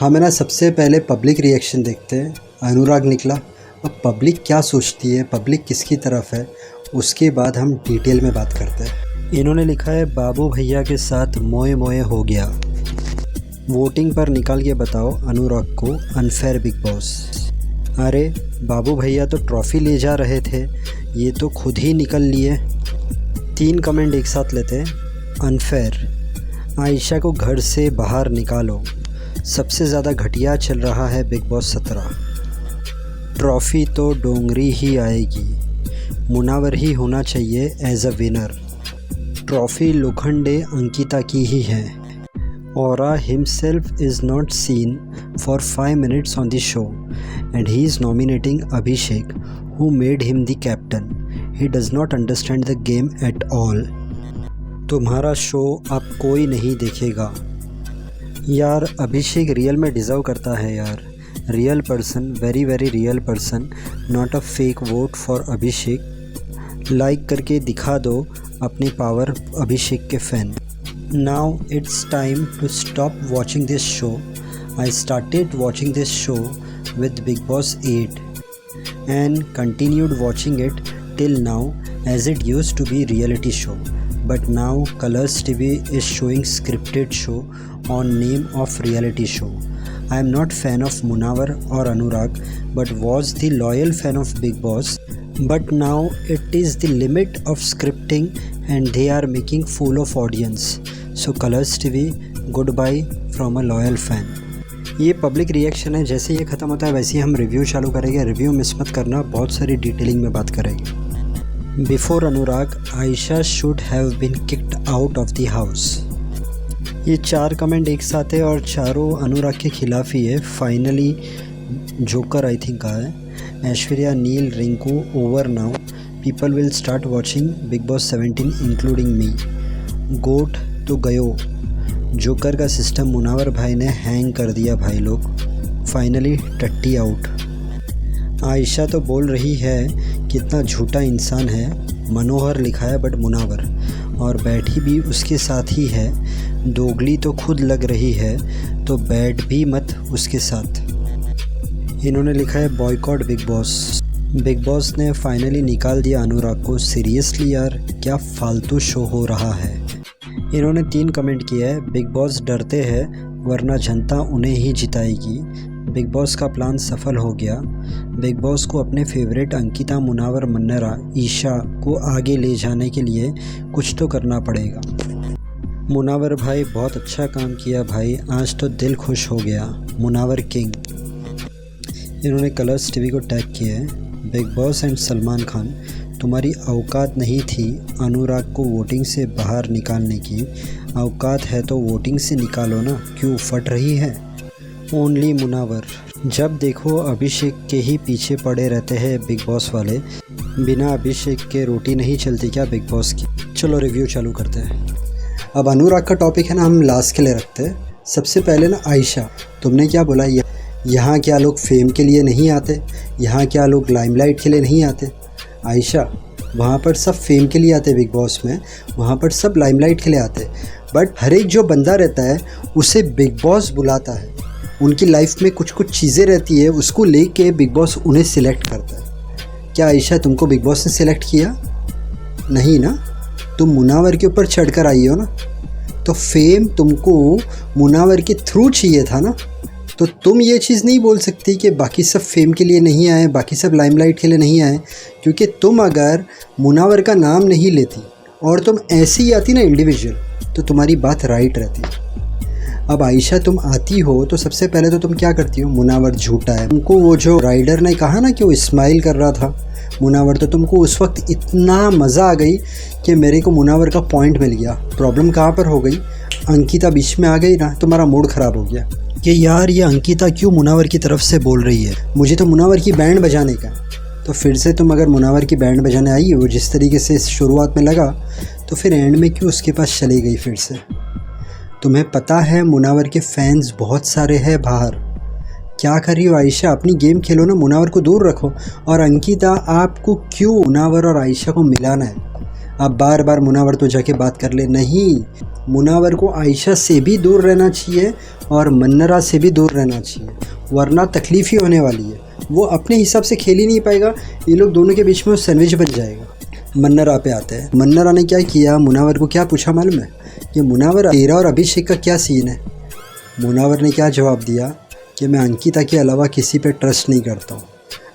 हम है ना सबसे पहले पब्लिक रिएक्शन देखते हैं। अनुराग निकला, अब पब्लिक क्या सोचती है, पब्लिक किसकी तरफ है, उसके बाद हम डिटेल में बात करते हैं। इन्होंने लिखा है बाबू भैया के साथ मोए मोए हो गया। वोटिंग पर निकाल के बताओ अनुराग को अनफेयर बिग बॉस। अरे बाबू भैया तो ट्रॉफ़ी ले जा रहे थे, ये तो खुद ही निकल लिए। 3 कमेंट एक साथ लेते हैं। अनफेयर, आयशा को घर से बाहर निकालो, सबसे ज़्यादा घटिया चल रहा है बिग बॉस 17। ट्रॉफ़ी तो डोंगरी ही आएगी, मुनावर ही होना चाहिए as a winner. Trophy Lokhande Ankita की ही है। Aura himself is not seen for 5 minutes on the show and he is nominating Abhishek, who made him the captain. He does not understand the game at all. तुम्हारा show अब कोई नहीं देखेगा। यार अभिषेक real में डिज़र्व करता है यार। Real person, very very real person, not a fake vote for Abhishek. Like करके दिखा दो अपनी पावर अभिषेक के fan. Now it's time to stop watching this show. I started watching this show with Big Boss 8 and continued watching it till now as it used to be reality show. But now Colors TV is showing scripted show on name of reality show. I am not fan of Munawar or Anurag but was the loyal fan of Big Boss. But now it is the limit of scripting and they are making fool of audience. So Colors TV goodbye from a loyal fan. ये public reaction है, जैसे ये ख़त्म होता है वैसे ही हम review चालू करेंगे। रिव्यू मिस मत करना, बहुत सारी डिटेलिंग में बात करेंगे। Before Anurag, Ayesha should have been kicked out of the house. ये 4 कमेंट एक साथ है और चारों अनुराग के खिलाफ ही है। फाइनली जोकर आई थिंक का है। Aishwarya, Neel, Rinku, over now people will start watching Bigg Boss 17 including me. गोट तो गयो, जोकर का सिस्टम मुनावर भाई ने हैंग कर दिया भाई लोग। फाइनली टट्टी आउट। आयशा तो बोल रही है कितना झूठा इंसान है, मनोहर लिखा है बट मुनावर, और बैठी भी उसके साथ ही है। दोगली तो खुद लग रही है तो बैठ भी मत उसके साथ। इन्होंने लिखा है boycott big boss. Big boss ने फाइनली निकाल दिया अनुराग को। सीरियसली यार, क्या फालतू शो हो रहा है। इन्होंने 3 कमेंट किया है। बिग बॉस डरते हैं वरना जनता उन्हें ही जिताएगी। बिग बॉस का प्लान सफल हो गया। बिग बॉस को अपने फेवरेट अंकिता, मुनावर, मन्नरा, ईशा को आगे ले जाने के लिए कुछ तो करना पड़ेगा। मुनावर भाई बहुत अच्छा काम किया भाई, आज तो दिल खुश हो गया। मुनावर किंग। इन्होंने कलर्स टीवी को टैग किया है। Big boss and Salman Khan, तुम्हारी औकात नहीं थी अनुराग को वोटिंग से बाहर निकालने की। औकात है तो वोटिंग से निकालो ना, क्यों फट रही है। ओनली मुनावर, जब देखो अभिषेक के ही पीछे पड़े रहते हैं बिग बॉस वाले। बिना अभिषेक के रोटी नहीं चलती क्या बिग बॉस की। चलो रिव्यू चालू करते हैं। अब अनुराग का टॉपिक है ना, हम लास्ट के लिए रखते हैं। सबसे पहले ना आयशा, तुमने क्या बोला, यहाँ क्या लोग फेम के लिए नहीं आते, यहाँ क्या लोग लाइमलाइट के लिए नहीं आते। आयशा, वहाँ पर सब फेम के लिए आते बिग बॉस में, वहाँ पर सब लाइमलाइट के लिए आते, बट हर एक जो बंदा रहता है उसे बिग बॉस बुलाता है। उनकी लाइफ में कुछ कुछ चीज़ें रहती है, उसको लेके बिग बॉस उन्हें सिलेक्ट करता है। क्या आयशा तुमको बिग बॉस ने सिलेक्ट किया? नहीं ना, तुम मुनावर के ऊपर चढ़कर आई हो ना, तो फेम तुमको मुनावर के थ्रू चाहिए था ना। तो तुम ये चीज़ नहीं बोल सकती कि बाकी सब फेम के लिए नहीं आए, बाकी सब लाइमलाइट के लिए नहीं आए, क्योंकि तुम अगर मुनावर का नाम नहीं लेती और तुम ऐसी ही आती ना इंडिविजुअल, तो तुम्हारी बात राइट रहती। अब आयशा तुम आती हो तो सबसे पहले तो तुम क्या करती हो, मुनावर झूठा है। तुमको वो जो राइडर ने कहा ना कि वो स्माइल कर रहा था मुनावर, तो तुमको उस वक्त इतना मज़ा आ गई कि मेरे को मुनावर का पॉइंट मिल गया। प्रॉब्लम कहाँ पर हो गई, अंकिता बीच में आ गई ना, तुम्हारा मूड ख़राब हो गया कि यार ये अंकिता क्यों मुनावर की तरफ से बोल रही है, मुझे तो मुनावर की बैंड बजाने का। तो फिर से तुम अगर मुनावर की बैंड बजाने आई हो, जिस तरीके से शुरुआत में लगा, तो फिर एंड में क्यों उसके पास चली गई फिर से। तुम्हें पता है मुनावर के फैंस बहुत सारे हैं बाहर। क्या कर रही हो आयशा, अपनी गेम खेलो ना, मुनावर को दूर रखो। और अंकिता, आपको क्यों मुनावर और आयशा को मिलाना है? अब बार बार मुनावर तो जाके बात कर ले। नहीं, मुनावर को आयशा से भी दूर रहना चाहिए और मन्नरा से भी दूर रहना चाहिए, वरना तकलीफ़ ही होने वाली है। वो अपने हिसाब से खेल ही नहीं पाएगा, ये लोग दोनों के बीच में वो सैंडविच बन जाएगा। मन्नरा पे आते हैं। मन्नरा ने क्या किया, मुनावर को क्या पूछा मालूम है कि मुनावर तेरा और अभिषेक का क्या सीन है। मुनावर ने क्या जवाब दिया कि मैं अंकिता के अलावा किसी पे ट्रस्ट नहीं करता हूँ।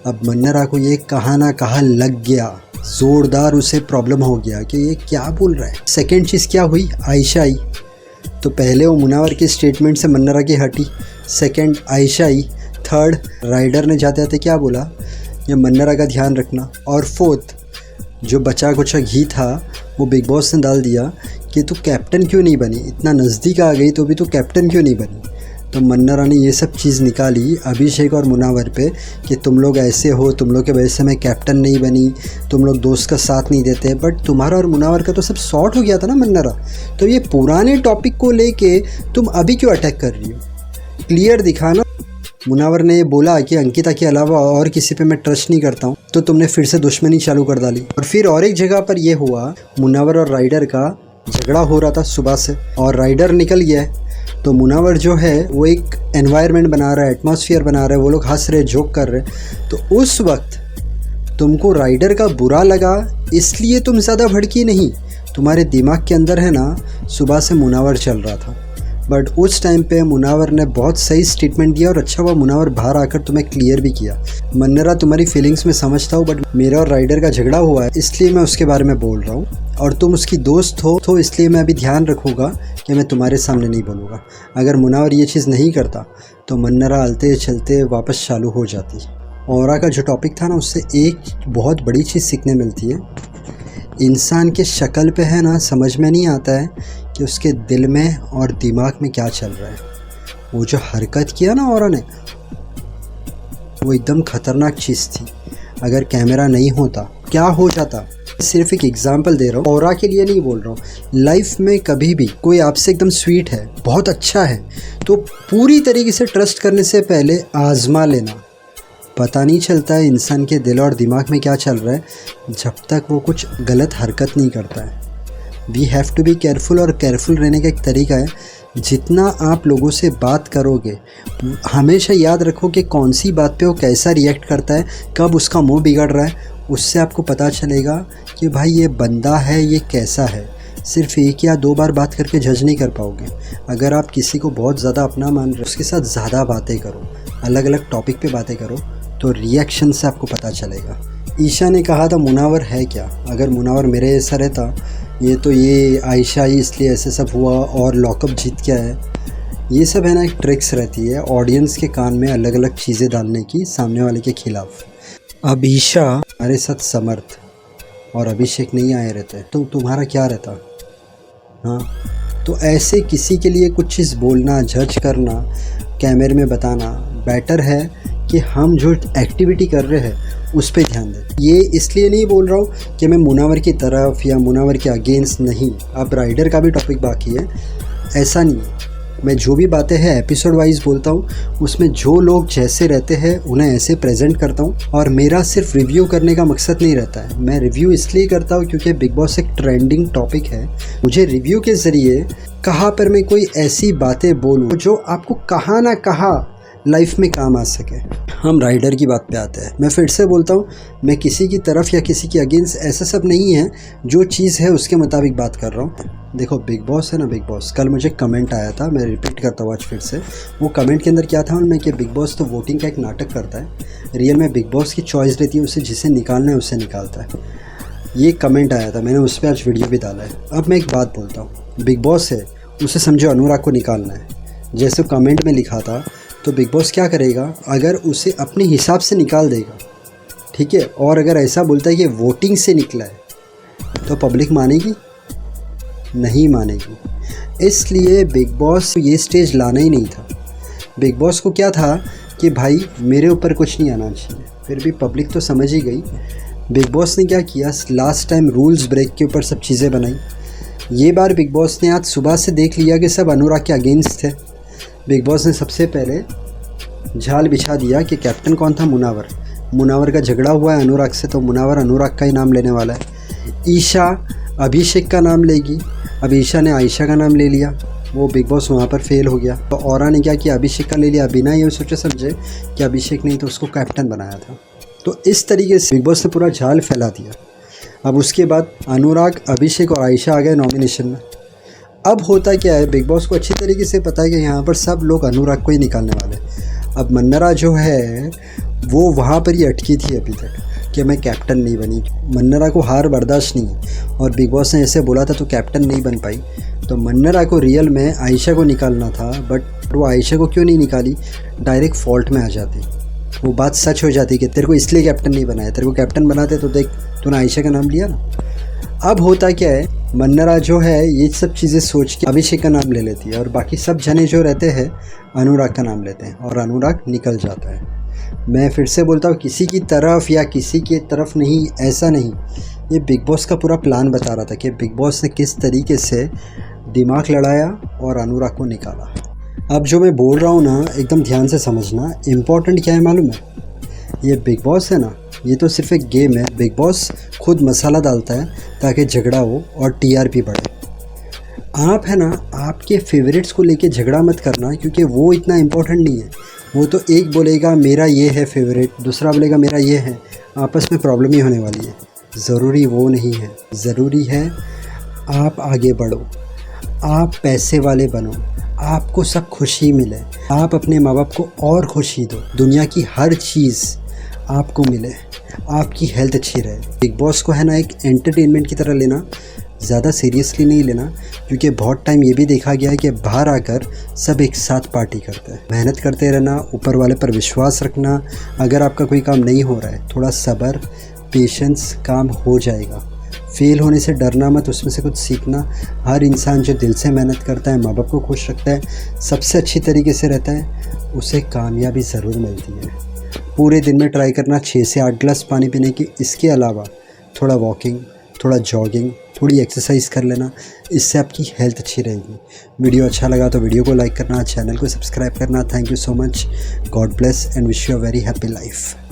अब मन्नरा को ये कहा ना कहा लग गया, ज़ोरदार उसे प्रॉब्लम हो गया कि ये क्या बोल रहा है। सेकंड चीज़ क्या हुई, आयशा आई। तो पहले वो मुनावर के स्टेटमेंट से मन्नरा की हटी, सेकंड आयशा आई, थर्ड राइडर ने जाते जाते क्या बोला, ये मन्नरा का ध्यान रखना, और फोर्थ जो बचा कुचा घी था वो बिग बॉस ने डाल दिया कि तू कैप्टन क्यों नहीं बनी, इतना नज़दीक आ गई तो भी तू कैप्टन क्यों नहीं बनी। तो मन्नरा ने ये सब चीज़ निकाली अभिषेक और मुनावर पे कि तुम लोग ऐसे हो, तुम लोग के वजह से मैं कैप्टन नहीं बनी, तुम लोग दोस्त का साथ नहीं देते। बट तुम्हारा और मुनावर का तो सब सॉर्ट हो गया था ना मन्नरा, तो ये पुराने टॉपिक को लेके तुम अभी क्यों अटैक कर रही हो, क्लियर दिखाना। मुनावर ने बोला कि अंकिता के अलावा और किसी पे मैं ट्रस्ट नहीं करता हूँ, तो तुमने फिर से दुश्मनी चालू कर डाली। और फिर और एक जगह पर यह हुआ, मुनावर और राइडर का झगड़ा हो रहा था सुबह से और राइडर निकल गया है। तो मुनावर जो है वो एक एनवायरनमेंट बना रहा है, एटमॉस्फेयर बना रहा है, वो लोग हंस रहे, जोक कर रहे। तो उस वक्त तुमको राइडर का बुरा लगा, इसलिए तुम ज़्यादा भड़की नहीं, तुम्हारे दिमाग के अंदर है ना सुबह से मुनावर चल रहा था। बट उस टाइम पे मुनावर ने बहुत सही स्टेटमेंट दिया और अच्छा हुआ मुनावर बाहर आकर तुम्हें क्लियर भी किया। मन्नरा तुम्हारी फीलिंग्स में समझता हूँ, बट मेरा और राइडर का झगड़ा हुआ है इसलिए मैं उसके बारे में बोल रहा हूँ, और तुम उसकी दोस्त हो तो इसलिए मैं अभी ध्यान रखूँगा कि मैं तुम्हारे सामने नहीं बोलूँगा। अगर मुनावर ये चीज़ नहीं करता तो मन्नरा अलते चलते वापस चालू हो जाती। औरा का जो टॉपिक था ना, उससे एक बहुत बड़ी चीज़ सीखने मिलती है। इंसान के शक्ल पे है ना समझ में नहीं आता है कि उसके दिल में और दिमाग में क्या चल रहा है। वो जो हरकत किया ना औरा ने, वो एकदम ख़तरनाक चीज़ थी। अगर कैमरा नहीं होता क्या हो जाता। सिर्फ एक एग्जांपल दे रहा हूँ, औरा के लिए नहीं बोल रहा हूँ। लाइफ में कभी भी कोई आपसे एकदम स्वीट है, बहुत अच्छा है, तो पूरी तरीके से ट्रस्ट करने से पहले आजमा लेना। पता नहीं चलता है इंसान के दिल और दिमाग में क्या चल रहा है जब तक वो कुछ गलत हरकत नहीं करता है। We have to be careful, और केयरफुल रहने का एक तरीका है, जितना आप लोगों से बात करोगे हमेशा याद रखो कि कौन सी बात पे वो कैसा रिएक्ट करता है, कब उसका मुंह बिगड़ रहा है। उससे आपको पता चलेगा कि भाई ये बंदा है, ये कैसा है। सिर्फ एक या दो बार बात करके जज नहीं कर पाओगे। अगर आप किसी को बहुत ज़्यादा अपना मान रहे हो, उसके साथ ज़्यादा बातें करो, अलग अलग टॉपिक पे बातें करो, तो रिएक्शन से आपको पता चलेगा। ईशा ने कहा था मुनावर है क्या, अगर मुनावर मेरे जैसा रहता, ये आयशा ही इसलिए ऐसे सब हुआ और लॉकअप जीत क्या है। ये सब है ना एक ट्रिक्स रहती है ऑडियंस के कान में अलग अलग चीज़ें डालने की सामने वाले के खिलाफ। अब ईशा हमारे साथ समर्थ और अभिषेक नहीं आए रहते तो तुम्हारा क्या रहता। हाँ, तो ऐसे किसी के लिए कुछ चीज़ बोलना, जज करना, कैमरे में बताना बेटर है कि हम जो एक्टिविटी कर रहे हैं उस पर ध्यान दें। ये इसलिए नहीं बोल रहा हूँ कि मैं मुनावर की तरफ या मुनावर के अगेंस्ट नहीं। अब राइडर का भी टॉपिक बाकी है, ऐसा नहीं है। मैं जो भी बातें हैं एपिसोड वाइज बोलता हूँ, उसमें जो लोग जैसे रहते हैं उन्हें ऐसे प्रेजेंट करता हूँ। और मेरा सिर्फ रिव्यू करने का मकसद नहीं रहता है। मैं रिव्यू इसलिए करता हूँ क्योंकि बिग बॉस एक ट्रेंडिंग टॉपिक है। मुझे रिव्यू के ज़रिए कहाँ पर मैं कोई ऐसी बातें बोलूँ जो आपको कहाँ ना कहाँ लाइफ में काम आ सके। हम राइडर की बात पे आते हैं। मैं फिर से बोलता हूँ, मैं किसी की तरफ या किसी की अगेंस्ट ऐसा सब नहीं है, जो चीज़ है उसके मुताबिक बात कर रहा हूँ। देखो बिग बॉस है ना, बिग बॉस, कल मुझे कमेंट आया था, मैं रिपीट करता हूँ आज फिर से। वो कमेंट के अंदर क्या था उनमें कि बिग बॉस तो वोटिंग का एक नाटक करता है, रियल में बिग बॉस की चॉइस रहती है, उसे जिसे निकालना है उसे निकालता है। ये कमेंट आया था, मैंने उस पर आज वीडियो भी डाला है। अब मैं एक बात बोलता हूँ, बिग बॉस है, उसे समझो अनुराग को निकालना है, जैसे कमेंट में लिखा था। तो बिग बॉस क्या करेगा, अगर उसे अपने हिसाब से निकाल देगा, ठीक है, और अगर ऐसा बोलता है कि वोटिंग से निकला है, तो पब्लिक मानेगी? नहीं मानेगी। इसलिए बिग बॉस को ये स्टेज लाना ही नहीं था। बिग बॉस को क्या था कि भाई मेरे ऊपर कुछ नहीं आना चाहिए, फिर भी पब्लिक तो समझ ही गई। बिग बॉस ने क्या किया, लास्ट टाइम रूल्स ब्रेक के ऊपर सब चीज़ें बनाई। ये बार बिग बॉस ने आज सुबह से देख लिया कि सब अनुराग के अगेंस्ट थे। बिग बॉस ने सबसे पहले जाल बिछा दिया कि कैप्टन कौन था, मुनावर का झगड़ा हुआ है अनुराग से, तो मुनावर अनुराग का ही नाम लेने वाला है। ईशा अभिषेक का नाम लेगी। अब ईशा ने आयशा का नाम ले लिया, वो बिग बॉस वहाँ पर फेल हो गया। तो औरा ने क्या किया, अभिषेक का ले लिया, बिना ये सोचे समझे कि अभिषेक नहीं तो उसको कैप्टन बनाया था। तो इस तरीके से बिग बॉस ने पूरा जाल फैला दिया। अब उसके बाद अनुराग, अभिषेक और आयशा आ गए नॉमिनेशन में। अब होता क्या है, बिग बॉस को अच्छी तरीके से पता है कि यहाँ पर सब लोग अनुराग को ही निकालने वाले। अब मन्नरा जो है वो वहाँ पर ही अटकी थी अभी तक कि मैं कैप्टन नहीं बनी। मन्नरा को हार बर्दाश्त नहीं है और बिग बॉस ने ऐसे बोला था तो कैप्टन नहीं बन पाई। तो मन्नरा को रियल में आयशा को निकालना था, बट वो आयशा को क्यों नहीं निकाली, डायरेक्ट फॉल्ट में आ जाती। वो बात सच हो जाती कि तेरे को इसलिए कैप्टन नहीं बनाया, तेरे को कैप्टन बनाते तो देख तूने आयशा का नाम लिया ना। अब होता क्या है, मन्नरा जो है ये सब चीज़ें सोच के अभिषेक का नाम ले लेती है और बाकी सब जने जो रहते हैं अनुराग का नाम लेते हैं और अनुराग निकल जाता है। मैं फिर से बोलता हूँ, किसी की तरफ या किसी के तरफ नहीं, ऐसा नहीं। ये बिग बॉस का पूरा प्लान बता रहा था कि बिग बॉस ने किस तरीके से दिमाग लड़ाया और अनुराग को निकाला। अब जो मैं बोल रहा हूँ ना, एकदम ध्यान से समझना। इम्पोर्टेंट क्या है मालूम है, ये बिग बॉस है ना, ये तो सिर्फ एक गेम है। बिग बॉस खुद मसाला डालता है ताकि झगड़ा हो और टीआरपी बढ़े। आप है ना, आपके फेवरेट्स को लेके झगड़ा मत करना, क्योंकि वो इतना इम्पोर्टेंट नहीं है। वो तो एक बोलेगा मेरा ये है फेवरेट, दूसरा बोलेगा मेरा ये है, आपस में प्रॉब्लम ही होने वाली है। ज़रूरी वो नहीं है, ज़रूरी है आप आगे बढ़ो, आप पैसे वाले बनो, आपको सब खुशी मिले, आप अपने माँ बाप को और खुशी दो, दुनिया की हर चीज़ आपको मिले, आपकी हेल्थ अच्छी रहे। बिग बॉस को है ना एक एंटरटेनमेंट की तरह लेना, ज़्यादा सीरियसली नहीं लेना, क्योंकि बहुत टाइम ये भी देखा गया है कि बाहर आकर सब एक साथ पार्टी करते हैं। मेहनत करते रहना, ऊपर वाले पर विश्वास रखना। अगर आपका कोई काम नहीं हो रहा है, थोड़ा सब्र, पेशेंस, काम हो जाएगा। फेल होने से डरना मत, उसमें से कुछ सीखना। हर इंसान जो दिल से मेहनत करता है, माँ बाप को खुश रखता है, सबसे अच्छी तरीके से रहता है, उसे कामयाबी ज़रूर मिलती है। पूरे दिन में ट्राई करना 6 से 8 गिलास पानी पीने की। इसके अलावा थोड़ा वॉकिंग, थोड़ा जॉगिंग, थोड़ी एक्सरसाइज कर लेना, इससे आपकी हेल्थ अच्छी रहेगी। वीडियो अच्छा लगा तो वीडियो को लाइक करना, चैनल को सब्सक्राइब करना। Thank you so much, God bless and wish you a very happy life.